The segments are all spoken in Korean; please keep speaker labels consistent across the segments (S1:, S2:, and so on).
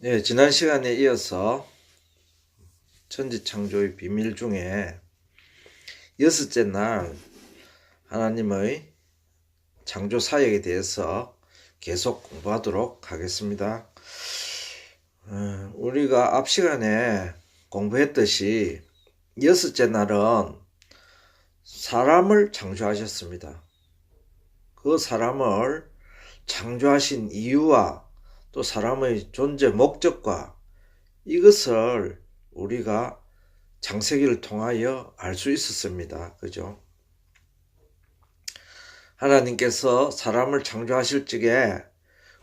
S1: 네, 지난 시간에 이어서 천지창조의 비밀 중에 여섯째 날 하나님의 창조 사역에 대해서 계속 공부하도록 하겠습니다. 우리가 앞 시간에 공부했듯이 여섯째 날은 사람을 창조하셨습니다. 그 사람을 창조하신 이유와 또 사람의 존재 목적과 이것을 우리가 창세기를 통하여 알 수 있었습니다. 그죠? 하나님께서 사람을 창조하실 적에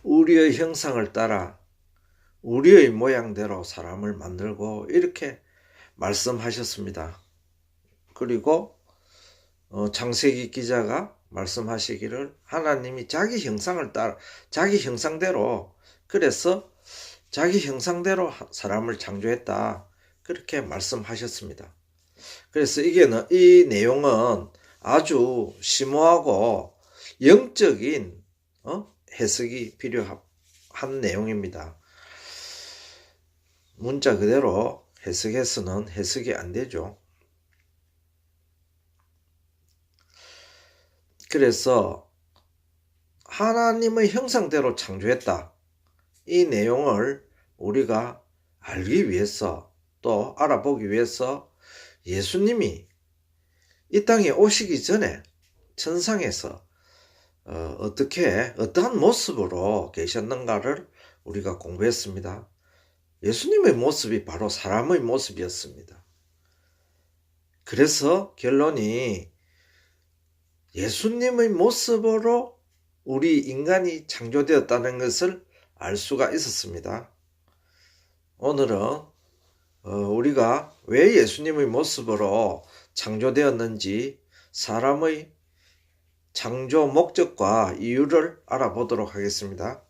S1: 우리의 형상을 따라 우리의 모양대로 사람을 만들고 이렇게 말씀하셨습니다. 그리고 창세기 기자가 말씀하시기를 하나님이 자기 형상을 따라 자기 형상대로 그래서 자기 형상대로 사람을 창조했다. 그렇게 말씀하셨습니다. 그래서 이 내용은 아주 심오하고 영적인 해석이 필요한 내용입니다. 문자 그대로 해석해서는 해석이 안 되죠. 그래서 하나님의 형상대로 창조했다. 이 내용을 우리가 알기 위해서 또 알아보기 위해서 예수님이 이 땅에 오시기 전에 천상에서 어떠한 모습으로 계셨는가를 우리가 공부했습니다. 예수님의 모습이 바로 사람의 모습이었습니다. 그래서 결론이 예수님의 모습으로 우리 인간이 창조되었다는 것을 알 수가 있었습니다. 오늘은 우리가 왜 예수님의 모습으로 창조되었는지 사람의 창조 목적과 이유를 알아보도록 하겠습니다.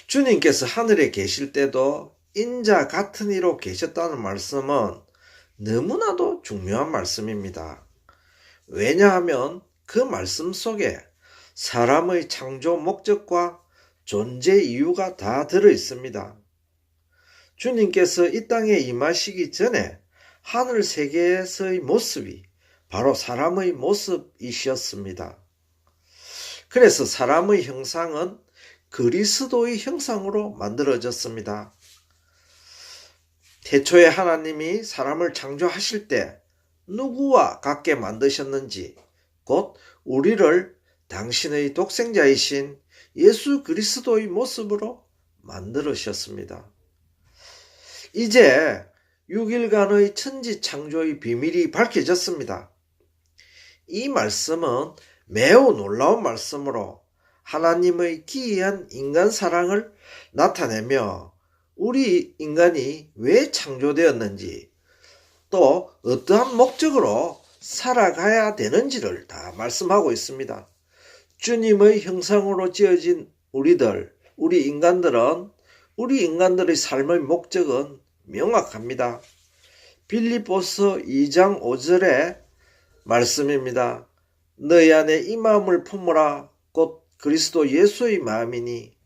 S1: 주님께서 하늘에 계실 때도 인자 같은 이로 계셨다는 말씀은 너무나도 중요한 말씀입니다. 왜냐하면 그 말씀 속에 사람의 창조 목적과 존재 이유가 다 들어 있습니다. 주님께서 이 땅에 임하시기 전에 하늘 세계에서의 모습이 바로 사람의 모습이셨습니다. 그래서 사람의 형상은 그리스도의 형상으로 만들어졌습니다. 태초에 하나님이 사람을 창조하실 때 누구와 같게 만드셨는지 곧 우리를 당신의 독생자이신 예수 그리스도의 모습으로 만들으셨습니다. 이제 6일간의 천지 창조의 비밀이 밝혀졌습니다. 이 말씀은 매우 놀라운 말씀으로 하나님의 기이한 인간 사랑을 나타내며 우리 인간이 왜 창조되었는지 또 어떠한 목적으로 살아가야 되는지를 다 말씀하고 있습니다. 주님의 형상으로 지어진 우리 인간들의 삶의 목적은 명확합니다. 빌립보서 2장 5절의 말씀입니다. 너희 안에 이 마음을 품으라 곧 그리스도 예수의 마음이니.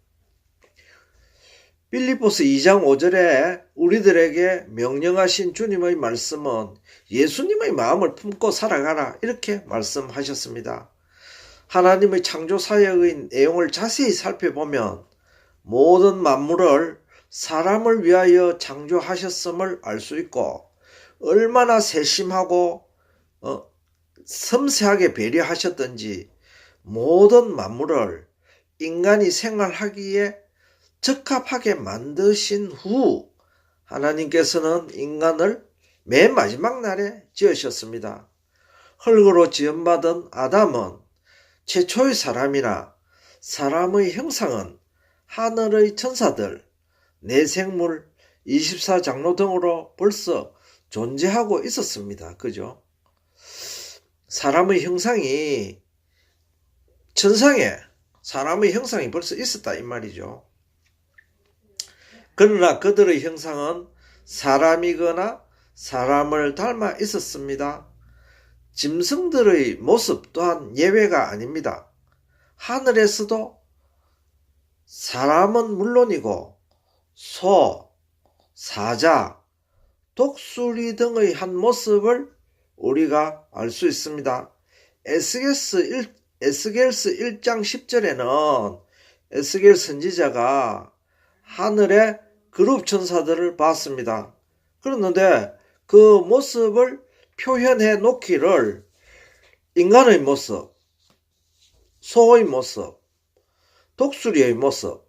S1: 빌립보서 2장 5절에 우리들에게 명령하신 주님의 말씀은 예수님의 마음을 품고 살아가라 이렇게 말씀하셨습니다. 하나님의 창조 사역의 내용을 자세히 살펴보면 모든 만물을 사람을 위하여 창조하셨음을 알 수 있고 얼마나 세심하고 섬세하게 배려하셨던지 모든 만물을 인간이 생활하기에 적합하게 만드신 후 하나님께서는 인간을 맨 마지막 날에 지으셨습니다. 흙으로 지음받은 아담은 최초의 사람이나 사람의 형상은 하늘의 천사들, 내생물, 24장로 등으로 벌써 존재하고 있었습니다. 그죠? 사람의 형상이 천상에 사람의 형상이 벌써 있었다 이 말이죠. 그러나 그들의 형상은 사람이거나 사람을 닮아 있었습니다. 짐승들의 모습 또한 예외가 아닙니다. 하늘에서도 사람은 물론이고 소, 사자, 독수리 등의 한 모습을 우리가 알 수 있습니다. 에스겔서 1장 10절에는 에스겔 선지자가 하늘의 그룹 천사들을 봤습니다. 그랬는데 그 모습을 표현해 놓기를 인간의 모습, 소의 모습, 독수리의 모습,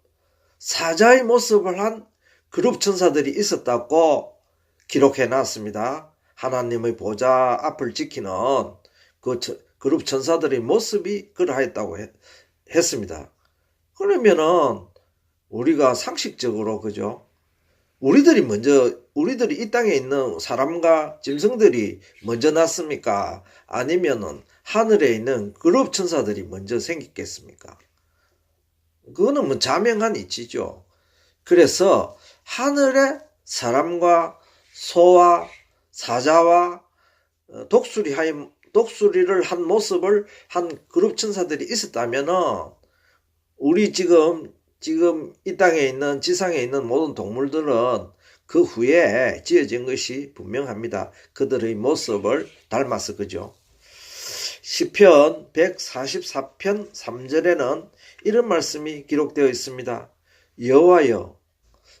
S1: 사자의 모습을 한 그룹 천사들이 있었다고 기록해 놨습니다. 하나님의 보좌 앞을 지키는 그 그룹 천사들의 모습이 그러하였다고 했습니다. 그러면은 우리가 상식적으로 그죠? 우리들이 이 땅에 있는 사람과 짐승들이 먼저 났습니까? 아니면은 하늘에 있는 그룹 천사들이 먼저 생겼겠습니까? 그거는 뭐 자명한 이치죠. 그래서 하늘에 사람과 소와 사자와 독수리를 한 모습을 한 그룹 천사들이 있었다면은 우리 지금 이 땅에 있는 지상에 있는 모든 동물들은 그 후에 지어진 것이 분명합니다. 그들의 모습을 닮아서 그죠. 시편 144편 3절에는 이런 말씀이 기록되어 있습니다. 여호와여,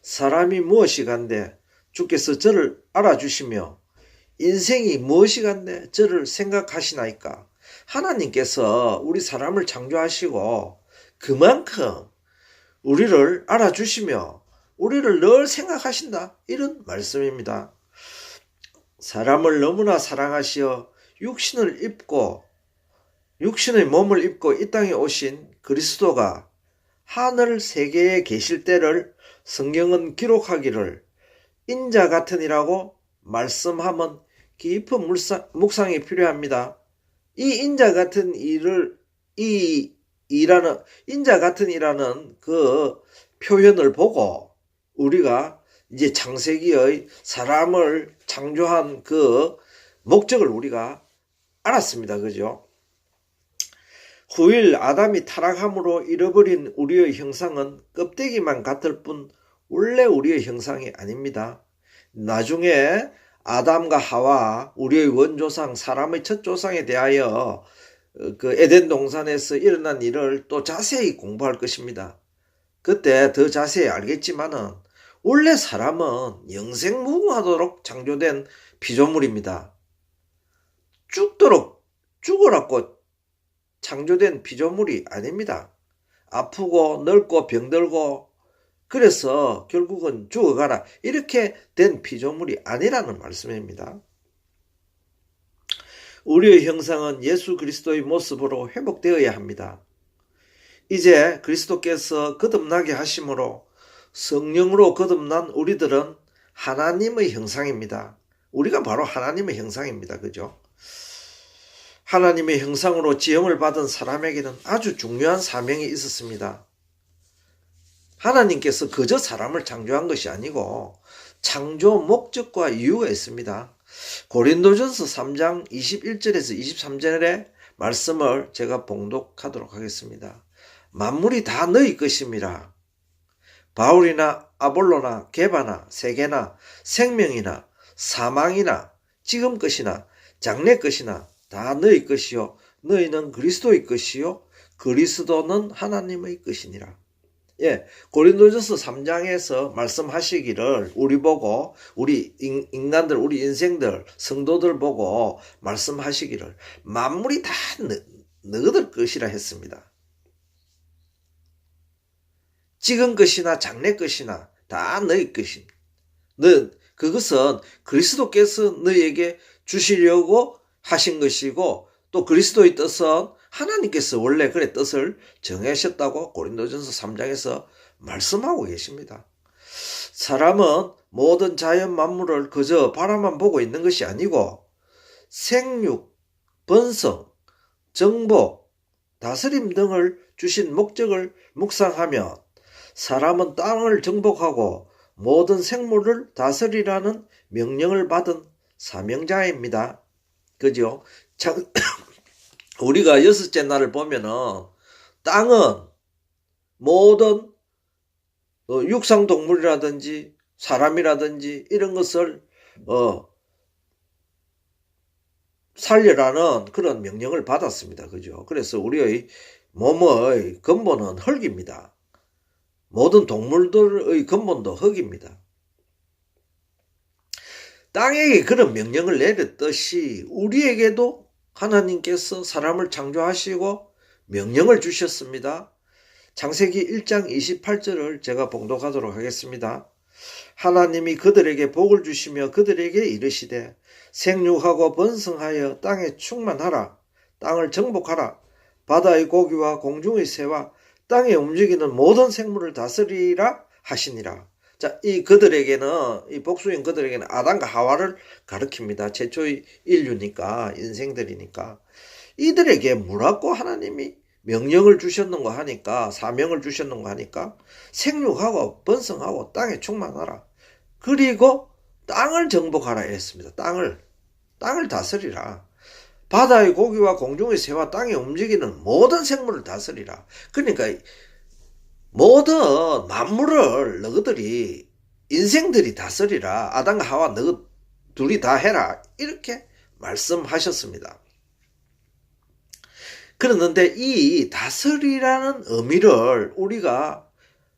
S1: 사람이 무엇이간데 주께서 저를 알아주시며 인생이 무엇이간데 저를 생각하시나이까. 하나님께서 우리 사람을 창조하시고 그만큼 우리를 알아주시며 우리를 늘 생각하신다, 이런 말씀입니다. 사람을 너무나 사랑하시어 육신의 몸을 입고 이 땅에 오신 그리스도가 하늘 세계에 계실 때를 성경은 기록하기를 인자 같으니라고 말씀하면 깊은 묵상이 필요합니다. 이 인자 같은 인자 같은 이라는 그 표현을 보고 우리가 이제 창세기의 사람을 창조한 그 목적을 우리가 알았습니다. 그죠? 후일 아담이 타락함으로 잃어버린 우리의 형상은 껍데기만 같을 뿐 원래 우리의 형상이 아닙니다. 나중에 아담과 하와, 우리의 원조상 사람의 첫 조상에 대하여 그 에덴 동산에서 일어난 일을 또 자세히 공부할 것입니다. 그때 더 자세히 알겠지만은 원래 사람은 영생무궁하도록 창조된 피조물입니다. 죽으라고 창조된 피조물이 아닙니다. 아프고 늙고 병들고 그래서 결국은 죽어가라, 이렇게 된 피조물이 아니라는 말씀입니다. 우리의 형상은 예수 그리스도의 모습으로 회복되어야 합니다. 이제 그리스도께서 거듭나게 하심으로 성령으로 거듭난 우리들은 하나님의 형상입니다. 우리가 바로 하나님의 형상입니다. 그죠? 하나님의 형상으로 지음을 받은 사람에게는 아주 중요한 사명이 있었습니다. 하나님께서 그저 사람을 창조한 것이 아니고 창조 목적과 이유가 있습니다. 고린도전서 3장 21절에서 23절의 말씀을 제가 봉독하도록 하겠습니다. 만물이 다 너희 것임이라. 바울이나 아볼로나 게바나 세계나 생명이나 사망이나 지금 것이나 장래 것이나 다 너희 것이요 너희는 그리스도의 것이요 그리스도는 하나님의 것이니라. 예, 고린도전서 3장에서 말씀하시기를 우리 보고, 우리 인간들, 우리 인생들, 성도들 보고 말씀하시기를 만물이 다 너희들 것이라 했습니다. 지금 것이나 장래 것이나 다 너희 것입니다. 그것은 그리스도께서 너희에게 주시려고 하신 것이고, 또 그리스도의 뜻은 하나님께서 원래 그의 뜻을 정하셨다고 고린도전서 3장에서 말씀하고 계십니다. 사람은 모든 자연 만물을 그저 바라만 보고 있는 것이 아니고 생육, 번성, 정복, 다스림 등을 주신 목적을 묵상하면 사람은 땅을 정복하고 모든 생물을 다스리라는 명령을 받은 사명자입니다. 그죠? 우리가 6째 날을 보면은 땅은 모든 육상 동물이라든지 사람이라든지 이런 것을 살려라는 그런 명령을 받았습니다. 그죠? 그래서 우리의 몸의 근본은 흙입니다. 모든 동물들의 근본도 흙입니다. 땅에게 그런 명령을 내렸듯이 우리에게도 하나님께서 사람을 창조하시고 명령을 주셨습니다. 창세기 1장 28절을 제가 봉독하도록 하겠습니다. 하나님이 그들에게 복을 주시며 그들에게 이르시되 생육하고 번성하여 땅에 충만하라. 땅을 정복하라. 바다의 고기와 공중의 새와 땅에 움직이는 모든 생물을 다스리라 하시니라. 자, 이 복수인 그들에게는 아담과 하와를 가리킵니다. 최초의 인류니까, 인생들이니까. 이들에게 뭐라고 하나님이 명령을 주셨는가 하니까, 사명을 주셨는가 하니까, 생육하고 번성하고 땅에 충만하라. 그리고 땅을 정복하라 했습니다. 땅을 다스리라. 바다의 고기와 공중의 새와 땅에 움직이는 모든 생물을 다스리라. 그러니까 모든 만물을 너희들이 인생들이 다스리라. 아담과 하와 너희 둘이 다 해라. 이렇게 말씀하셨습니다. 그런데 이 다스리라는 의미를 우리가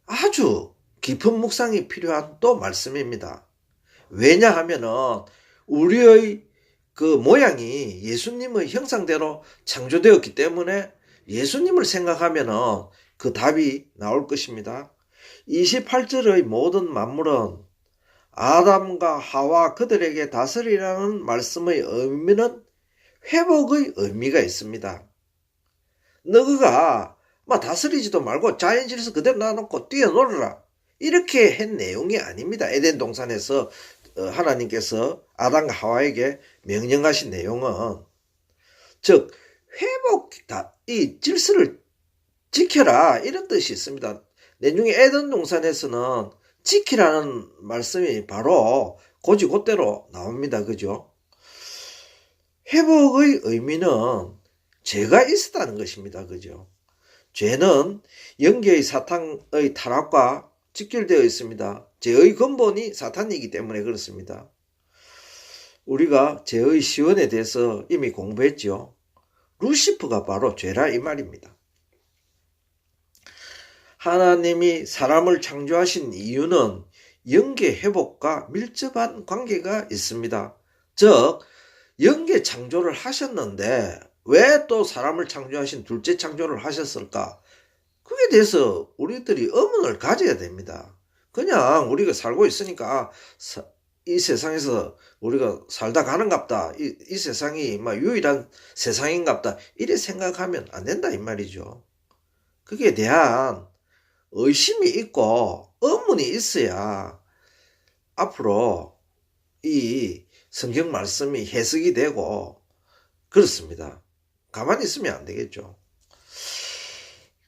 S1: 아주 깊은 묵상이 필요한 또 말씀입니다. 왜냐하면은 우리의 그 모양이 예수님의 형상대로 창조되었기 때문에 예수님을 생각하면은 그 답이 나올 것입니다. 28절의 모든 만물은 아담과 하와 그들에게 다스리라는 말씀의 의미는 회복의 의미가 있습니다. 너희가 다스리지도 말고 자연질서 그대로 놔놓고 뛰어놀아라. 이렇게 한 내용이 아닙니다. 에덴 동산에서 하나님께서 아담과 하와에게 명령하신 내용은 즉 이 질서를 지켜라 이런 뜻이 있습니다. 내중에 에덴 동산에서는 지키라는 말씀이 바로 곧이곧대로 나옵니다. 그죠? 회복의 의미는 죄가 있었다는 것입니다. 그죠? 죄는 영계의 사탄의 타락과 직결되어 있습니다. 죄의 근본이 사탄이기 때문에 그렇습니다. 우리가 죄의 시원에 대해서 이미 공부했죠. 루시퍼가 바로 죄라 이 말입니다. 하나님이 사람을 창조하신 이유는 영계 회복과 밀접한 관계가 있습니다. 즉 영계 창조를 하셨는데 왜 또 사람을 창조하신 둘째 창조를 하셨을까? 그에 대해서 우리들이 의문을 가져야 됩니다. 그냥 우리가 살고 있으니까 이 세상에서 우리가 살다 가는갑다. 이 세상이 유일한 세상인갑다. 이래 생각하면 안 된다 이 말이죠. 그게 대한 의심이 있고 의문이 있어야 앞으로 이 성경 말씀이 해석이 되고 그렇습니다. 가만히 있으면 안 되겠죠.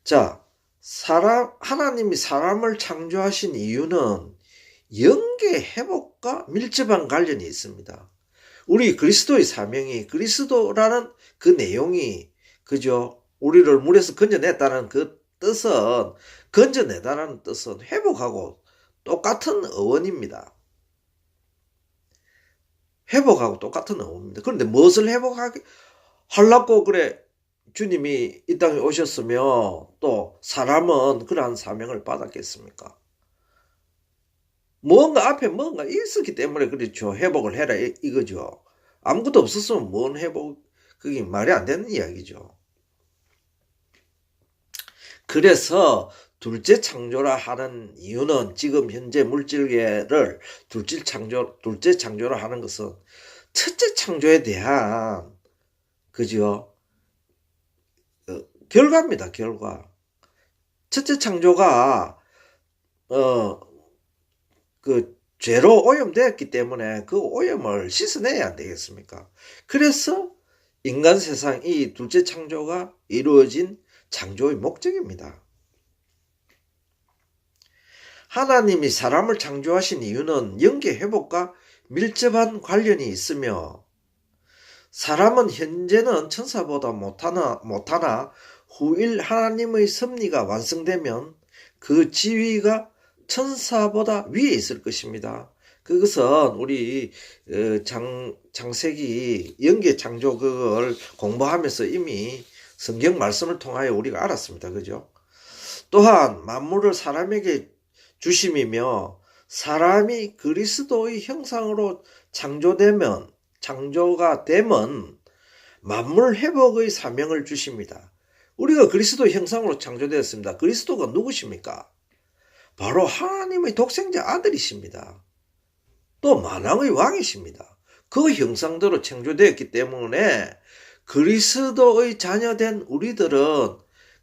S1: 자, 하나님이 사람을 창조하신 이유는 영계 회복과 밀접한 관련이 있습니다. 우리 그리스도의 사명이 그리스도라는 그 내용이 그죠? 우리를 물에서 건져냈다는 그 뜻은 건져내다라는 뜻은 회복하고 똑같은 어원입니다. 회복하고 똑같은 어원입니다. 그런데 무엇을 하려고 그래 주님이 이 땅에 오셨으며 또 사람은 그러한 사명을 받았겠습니까? 앞에 뭔가 있었기 때문에 그렇죠. 회복을 해라 이거죠. 아무것도 없었으면 뭔 회복, 그게 말이 안 되는 이야기죠. 그래서 둘째 창조라 하는 이유는 지금 현재 물질계를 둘째 창조라 하는 것은 첫째 창조에 대한 그죠? 결과입니다. 결과. 첫째 창조가 그 죄로 오염되었기 때문에 그 오염을 씻어내야 안 되겠습니까? 그래서 인간 세상 이 둘째 창조가 이루어진 창조의 목적입니다. 하나님이 사람을 창조하신 이유는 영계 회복과 밀접한 관련이 있으며 사람은 현재는 천사보다 못하나 후일 하나님의 섭리가 완성되면 그 지위가 천사보다 위에 있을 것입니다. 그것은 우리 창세기 영계 창조 그걸 공부하면서 이미 성경 말씀을 통하여 우리가 알았습니다. 그죠? 또한 만물을 사람에게 주심이며 사람이 그리스도의 형상으로 창조가 되면 만물 회복의 사명을 주십니다. 우리가 그리스도의 형상으로 창조되었습니다. 그리스도가 누구십니까? 바로 하나님의 독생자 아들이십니다. 또 만왕의 왕이십니다. 그 형상대로 창조되었기 때문에 그리스도의 자녀된 우리들은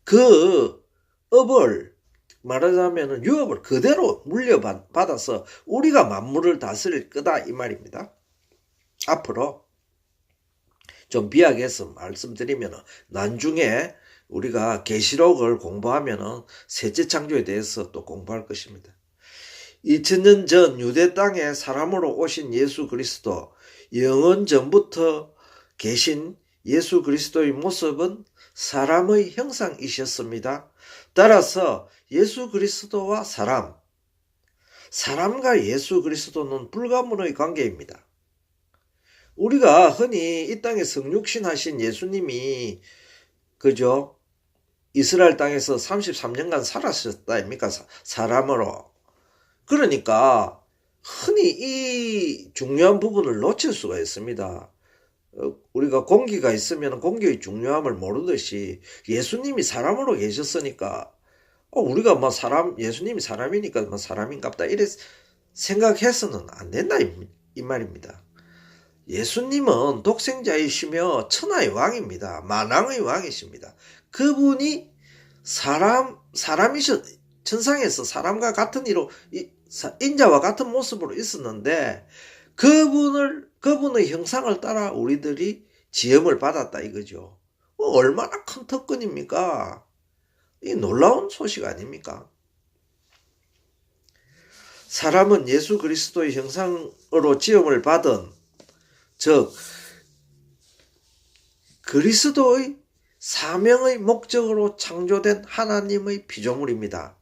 S1: 그 업을 말하자면 유업을 그대로 물려받아서 우리가 만물을 다스릴 거다 이 말입니다. 앞으로 좀 비약해서 말씀드리면 나중에 우리가 계시록을 공부하면 셋째 창조에 대해서 또 공부할 것입니다. 2000년 전 유대 땅에 사람으로 오신 예수 그리스도, 영원 전부터 계신 예수 그리스도의 모습은 사람의 형상이셨습니다. 따라서 예수 그리스도와 사람과 예수 그리스도는 불가문의 관계입니다. 우리가 흔히 이 땅에 성육신 하신 예수님이 그죠? 이스라엘 땅에서 33년간 살았었다 아닙니까? 사람으로. 그러니까 흔히 이 중요한 부분을 놓칠 수가 있습니다. 우리가 공기가 있으면 공기의 중요함을 모르듯이 예수님이 사람으로 계셨으니까 우리가 예수님이 사람이니까 사람인갑다 이래 생각해서는 안 된다 이 말입니다. 예수님은 독생자이시며 천하의 왕입니다. 만왕의 왕이십니다. 그분이 천상에서 사람과 같은 이로 인자와 같은 모습으로 있었는데 그분의 형상을 따라 우리들이 지음을 받았다 이거죠. 얼마나 큰 특권입니까? 이 놀라운 소식 아닙니까? 사람은 예수 그리스도의 형상으로 지음을 받은 즉 그리스도의 사명의 목적으로 창조된 하나님의 피조물입니다.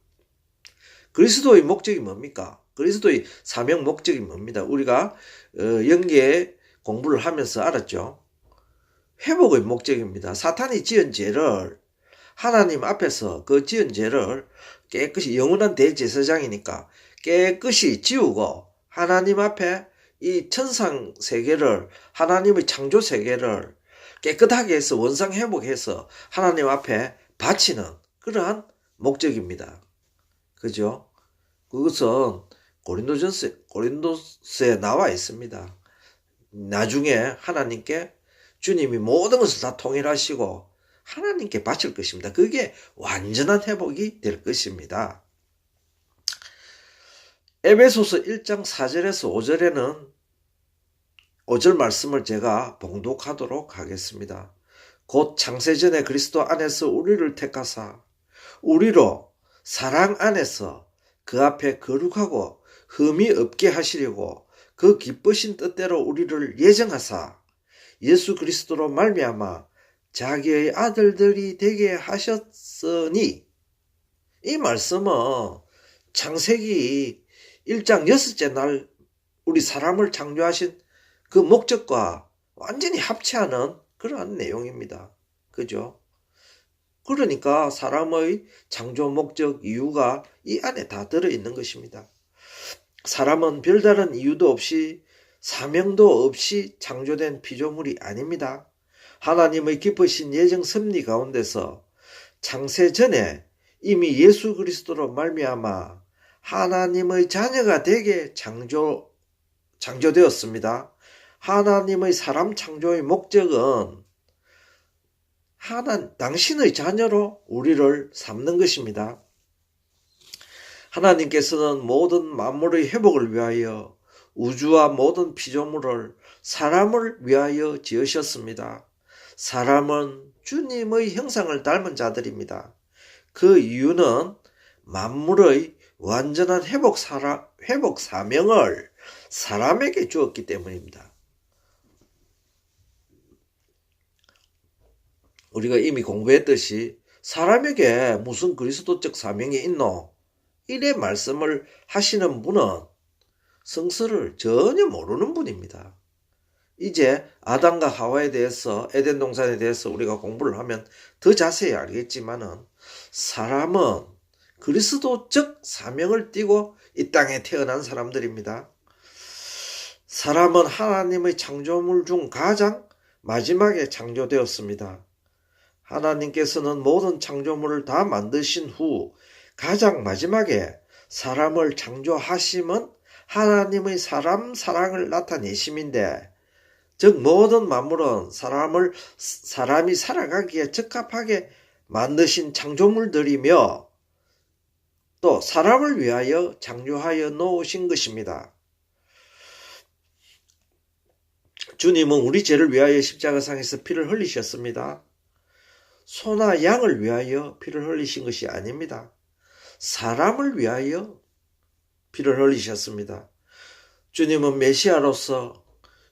S1: 그리스도의 목적이 뭡니까? 그리스도의 사명 목적이 뭡니다? 우리가 영계 공부를 하면서 알았죠. 회복의 목적입니다. 사탄이 지은 죄를 하나님 앞에서 그 지은 죄를 깨끗이 영원한 대제사장이니까 깨끗이 지우고 하나님 앞에 이 천상 세계를 하나님의 창조 세계를 깨끗하게 해서 원상 회복해서 하나님 앞에 바치는 그러한 목적입니다. 그죠? 그것은 고린도서에 나와 있습니다. 나중에 하나님께 주님이 모든 것을 다 통일하시고 하나님께 바칠 것입니다. 그게 완전한 회복이 될 것입니다. 에베소서 1장 4절에서 5절에는 5절 말씀을 제가 봉독하도록 하겠습니다. 곧 창세전에 그리스도 안에서 우리를 택하사 우리로 사랑 안에서 그 앞에 거룩하고 흠이 없게 하시려고 그 기쁘신 뜻대로 우리를 예정하사 예수 그리스도로 말미암아 자기의 아들들이 되게 하셨으니 이 말씀은 창세기 1장 6째 날 우리 사람을 창조하신 그 목적과 완전히 합치하는 그러한 내용입니다. 그죠? 그러니까 사람의 창조 목적 이유가 이 안에 다 들어있는 것입니다. 사람은 별다른 이유도 없이 사명도 없이 창조된 피조물이 아닙니다. 하나님의 깊으신 예정 섭리 가운데서 창세 전에 이미 예수 그리스도로 말미암아 하나님의 자녀가 되게 창조되었습니다. 하나님의 사람 창조의 목적은 당신의 자녀로 우리를 삼는 것입니다. 하나님께서는 모든 만물의 회복을 위하여 우주와 모든 피조물을 사람을 위하여 지으셨습니다. 사람은 주님의 형상을 닮은 자들입니다. 그 이유는 만물의 완전한 회복 사명을 사람에게 주었기 때문입니다. 우리가 이미 공부했듯이 사람에게 무슨 그리스도적 사명이 있노? 이래 말씀을 하시는 분은 성서를 전혀 모르는 분입니다. 이제 아담과 하와에 대해서, 에덴 동산에 대해서 우리가 공부를 하면 더 자세히 알겠지만은, 사람은 그리스도적 사명을 띠고 이 땅에 태어난 사람들입니다. 사람은 하나님의 창조물 중 가장 마지막에 창조되었습니다. 하나님께서는 모든 창조물을 다 만드신 후 가장 마지막에 사람을 창조하심은 하나님의 사람을 나타내심인데, 즉 모든 만물은 사람이 살아가기에 적합하게 만드신 창조물들이며 또 사람을 위하여 창조하여 놓으신 것입니다. 주님은 우리 죄를 위하여 십자가상에서 피를 흘리셨습니다. 소나 양을 위하여 피를 흘리신 것이 아닙니다. 사람을 위하여 피를 흘리셨습니다. 주님은 메시아로서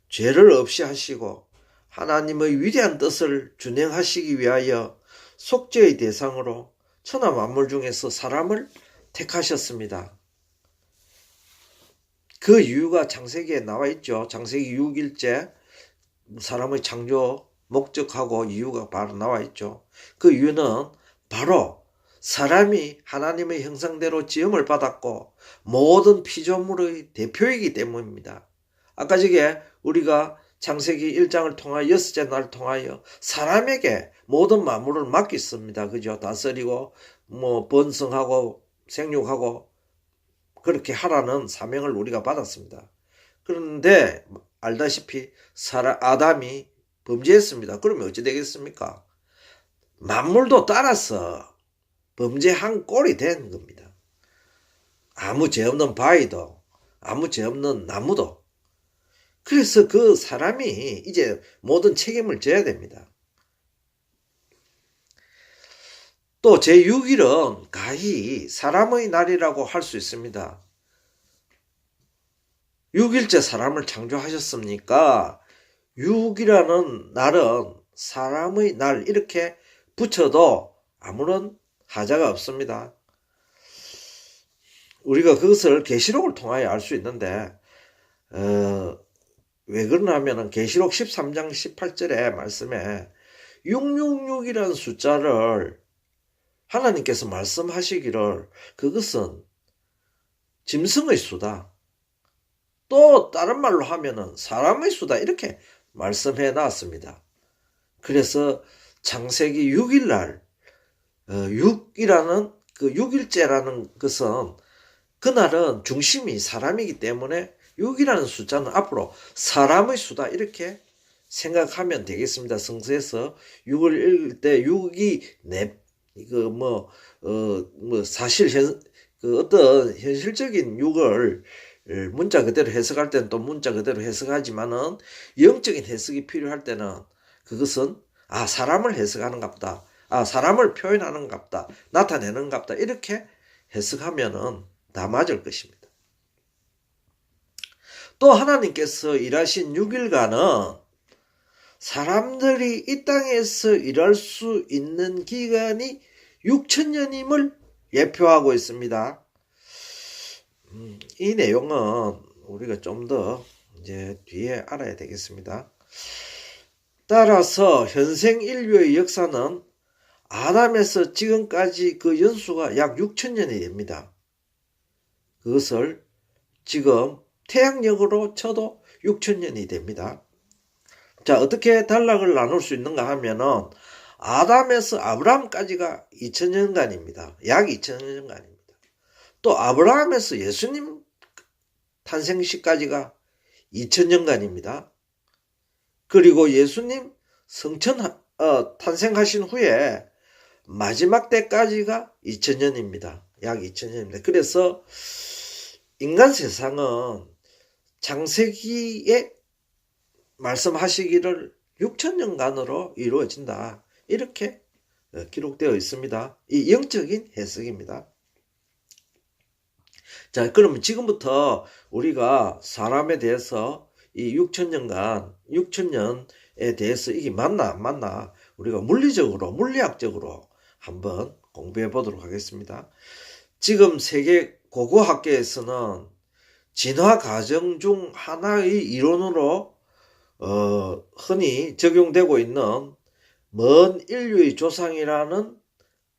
S1: 죄를 없이 하시고 하나님의 위대한 뜻을 준행하시기 위하여 속죄의 대상으로 천하 만물 중에서 사람을 택하셨습니다. 그 이유가 창세기에 나와 있죠. 창세기 6일째 사람의 창조 목적하고 이유가 바로 나와 있죠. 그 이유는 바로 사람이 하나님의 형상대로 지음을 받았고 모든 피조물의 대표이기 때문입니다. 아까 저게 우리가 창세기 1장을 통하여 6째 날 통하여 사람에게 모든 만물을 맡겼습니다. 그죠? 다스리고 번성하고 생육하고 그렇게 하라는 사명을 우리가 받았습니다. 그런데 알다시피 아담이 범죄했습니다. 그러면 어찌 되겠습니까? 만물도 따라서 범죄한 꼴이 된 겁니다. 아무 죄 없는 바위도 아무 죄 없는 나무도. 그래서 그 사람이 이제 모든 책임을 져야 됩니다. 또 제6일은 가히 사람의 날이라고 할 수 있습니다. 6일째 사람을 창조하셨습니까? 6이라는 날은 사람의 날 이렇게 붙여도 아무런 하자가 없습니다. 우리가 그것을 계시록을 통하여 알 수 있는데 왜 그러냐 하면 계시록 13장 18절의 말씀에 666이라는 숫자를 하나님께서 말씀하시기를 그것은 짐승의 수다, 또 다른 말로 하면은 사람의 수다, 이렇게 말씀해 놨습니다. 그래서 창세기 6일날 6이라는 그 6일째라는 것은 그날은 중심이 사람이기 때문에 6이라는 숫자는 앞으로 사람의 수다 이렇게 생각하면 되겠습니다. 성서에서 6을 읽을 때 6이 사실 어떤 현실적인 6을 문자 그대로 해석할 때는 또 문자 그대로 해석하지만은 영적인 해석이 필요할 때는 그것은 사람을 해석하는갑다, 사람을 표현하는갑다, 나타내는갑다, 이렇게 해석하면은 다 맞을 것입니다. 또 하나님께서 일하신 6일간은 사람들이 이 땅에서 일할 수 있는 기간이 6천년임을 예표하고 있습니다. 이 내용은 우리가 좀 더 이제 뒤에 알아야 되겠습니다. 따라서 현생 인류의 역사는 아담에서 지금까지 그 연수가 약 6천년이 됩니다. 그것을 지금 태양력으로 쳐도 6천년이 됩니다. 자, 어떻게 단락을 나눌 수 있는가 하면은 아담에서 아브라함까지가 2000년간입니다. 약 2000년간입니다. 또 아브라함에서 예수님 탄생 시까지가 2000년간입니다. 그리고 예수님 탄생하신 후에 마지막 때까지가 2000년입니다. 약 2000년입니다. 그래서 인간 세상은 창세기에 말씀하시기를 6천년간으로 이루어진다, 이렇게 기록되어 있습니다. 이 영적인 해석입니다. 자, 그러면 지금부터 우리가 사람에 대해서 이 6천년에 대해서 이게 맞나 안 맞나 우리가 물리학적으로 한번 공부해 보도록 하겠습니다. 지금 세계 고고학계에서는 진화 과정 중 하나의 이론으로 흔히 적용되고 있는 먼 인류의 조상이라는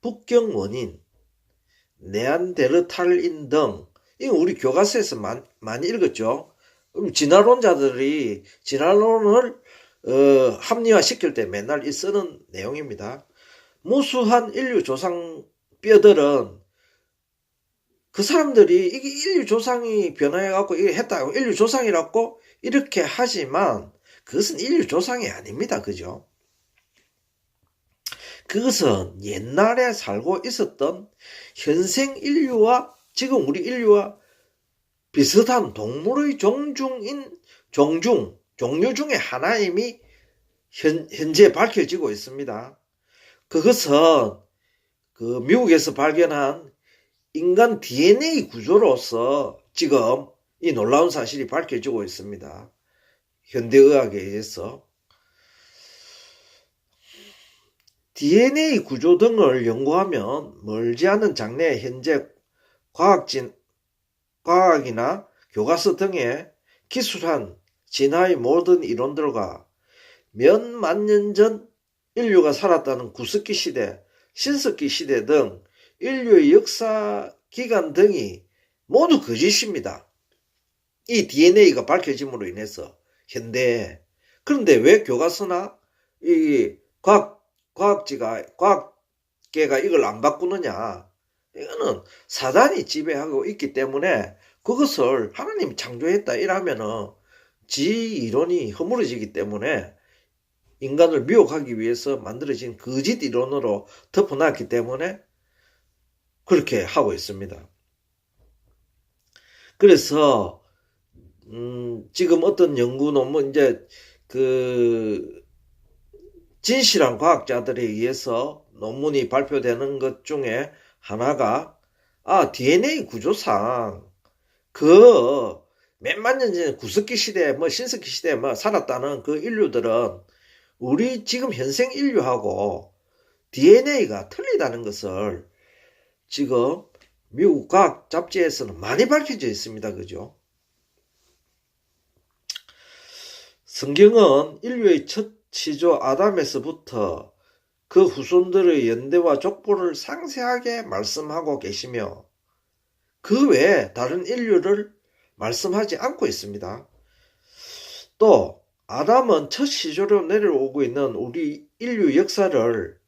S1: 북경 원인, 네안데르탈인 등, 이거 우리 교과서에서 많이 읽었죠. 진화론자들이 진화론을 합리화시킬 때 맨날 쓰는 내용입니다. 무수한 인류 조상 뼈들은 그 사람들이 이게 인류 조상이 변화해갖고 이게 했다고 인류 조상이라고 이렇게 하지만 그것은 인류 조상이 아닙니다. 그죠? 그것은 옛날에 살고 있었던 현생 인류와 지금 우리 인류와 비슷한 동물의 종류 중에 하나임이 현재 밝혀지고 있습니다. 그것은 그 미국에서 발견한 인간 DNA 구조로서 지금 이 놀라운 사실이 밝혀지고 있습니다. 현대의학에 의해서. DNA 구조 등을 연구하면 멀지 않은 장래에 현재 과학이나 교과서 등에 기술한 진화의 모든 이론들과 몇만 년 전 인류가 살았다는 구석기 시대, 신석기 시대 등 인류의 역사 기간 등이 모두 거짓입니다. 이 DNA가 밝혀짐으로 인해서 현대에. 그런데 왜 교과서나 이 과학계가 이걸 안 바꾸느냐? 이거는 사단이 지배하고 있기 때문에 그것을 하나님이 창조했다 이러면은 지 이론이 허물어지기 때문에 인간을 미혹하기 위해서 만들어진 거짓 이론으로 덮어놨기 때문에 그렇게 하고 있습니다. 그래서 지금 어떤 연구 논문 이제 그 진실한 과학자들에 의해서 논문이 발표되는 것 중에 하나가 DNA 구조상 그 몇만 년 전에 구석기 시대 신석기 시대에 살았다는 그 인류들은 우리 지금 현생 인류하고 DNA가 틀리다는 것을 지금 미국 과학 잡지에서는 많이 밝혀져 있습니다. 그죠? 성경은 인류의 첫 시조 아담에서부터 그 후손들의 연대와 족보를 상세하게 말씀하고 계시며 그 외에 다른 인류를 말씀하지 않고 있습니다. 또 아담은 첫 시조로 내려오고 있는 우리 인류 역사를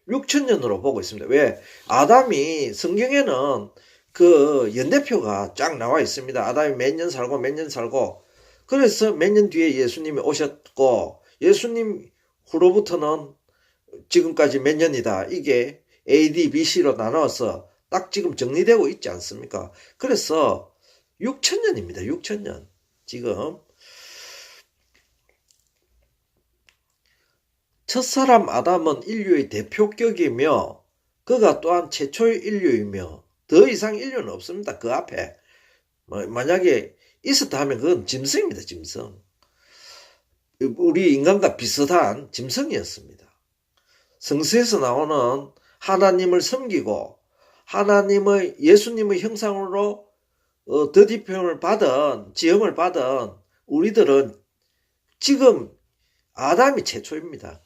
S1: 6천년으로 보고 있습니다. 왜? 아담이 성경에는 그 연대표가 쫙 나와 있습니다. 아담이 몇 년 살고 그래서 몇 년 뒤에 예수님이 오셨고 예수님 후로부터는 지금까지 몇 년이다. 이게 AD, BC로 나눠서 딱 지금 정리되고 있지 않습니까? 그래서 6천년입니다. 6천년. 지금 첫사람 아담은 인류의 대표격이며 그가 또한 최초의 인류이며 더 이상 인류는 없습니다. 그 앞에 만약에 있었다 하면 그건 짐승입니다. 짐승. 우리 인간과 비슷한 짐승이었습니다. 성서에서 나오는 하나님을 섬기고 예수님의 형상으로 덧입힘을 받은 지음을 받은 우리들은 지금 아담이 최초입니다.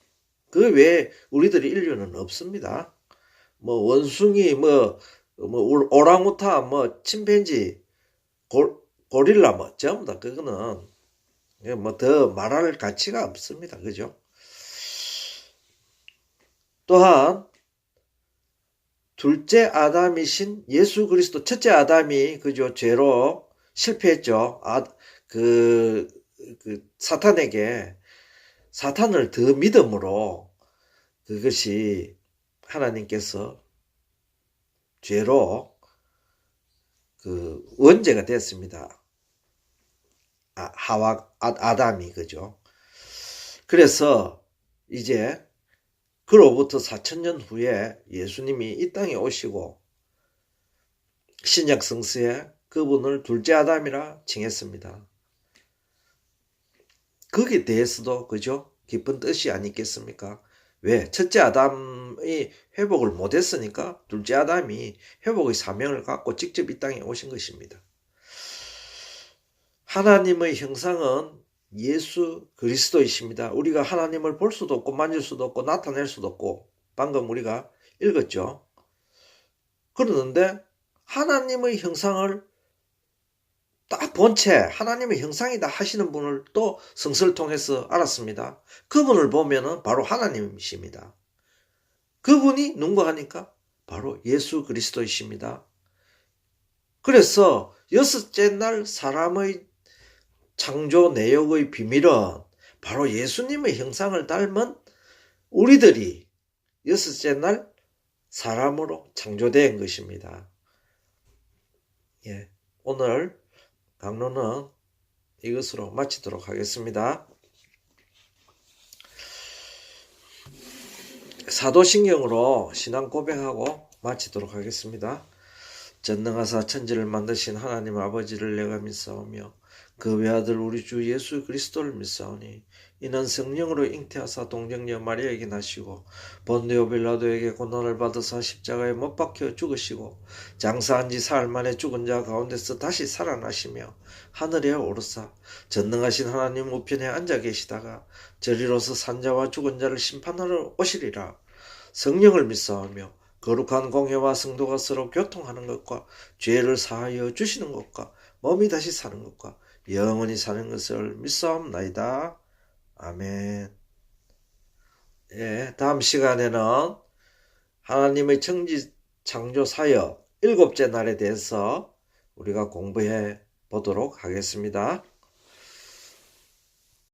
S1: 그 외에 우리들의 인류는 없습니다. 원숭이, 오랑우탄, 침팬지, 고릴라, 전부 다 그거는 더 말할 가치가 없습니다. 그죠? 또한 둘째 아담이신 예수 그리스도, 첫째 아담이 그죠 죄로 실패했죠. 사탄을 더 믿음으로 그것이 하나님께서 죄로 그 원죄가 됐습니다. 아담이 그죠. 그래서 이제 그로부터 4,000년 후에 예수님이 이 땅에 오시고 신약 성서에 그분을 둘째 아담이라 칭했습니다. 거기에 대해서도 그죠? 깊은 뜻이 아니겠습니까? 왜? 첫째 아담이 회복을 못했으니까 둘째 아담이 회복의 사명을 갖고 직접 이 땅에 오신 것입니다. 하나님의 형상은 예수 그리스도이십니다. 우리가 하나님을 볼 수도 없고 만질 수도 없고 나타낼 수도 없고 방금 우리가 읽었죠. 그러는데 하나님의 형상을 딱 본체 하나님의 형상이다 하시는 분을 또 성서를 통해서 알았습니다. 그분을 보면은 바로 하나님이십니다. 그분이 누군가 하니까 바로 예수 그리스도이십니다. 그래서 여섯째 날 사람의 창조 내역의 비밀은 바로 예수님의 형상을 닮은 우리들이 여섯째 날 사람으로 창조된 것입니다. 예, 오늘 강론은 이것으로 마치도록 하겠습니다. 사도신경으로 신앙 고백하고 마치도록 하겠습니다. 전능하사 천지를 만드신 하나님 아버지를 내가 믿사오며 그 외아들 우리 주 예수 그리스도를 믿사오니 이는 성령으로 잉태하사 동정녀 마리아에게 나시고 본디오 빌라도에게 고난을 받으사 십자가에 못 박혀 죽으시고 장사한 지 사흘 만에 죽은 자 가운데서 다시 살아나시며 하늘에 오르사 전능하신 하나님 우편에 앉아 계시다가 저리로서 산자와 죽은 자를 심판하러 오시리라. 성령을 믿사오며 거룩한 공회와 성도가 서로 교통하는 것과 죄를 사하여 주시는 것과 몸이 다시 사는 것과 영원히 사는 것을 믿사옵나이다. 아멘. 예, 다음 시간에는 하나님의 창조 사역 7째 날에 대해서 우리가 공부해 보도록 하겠습니다.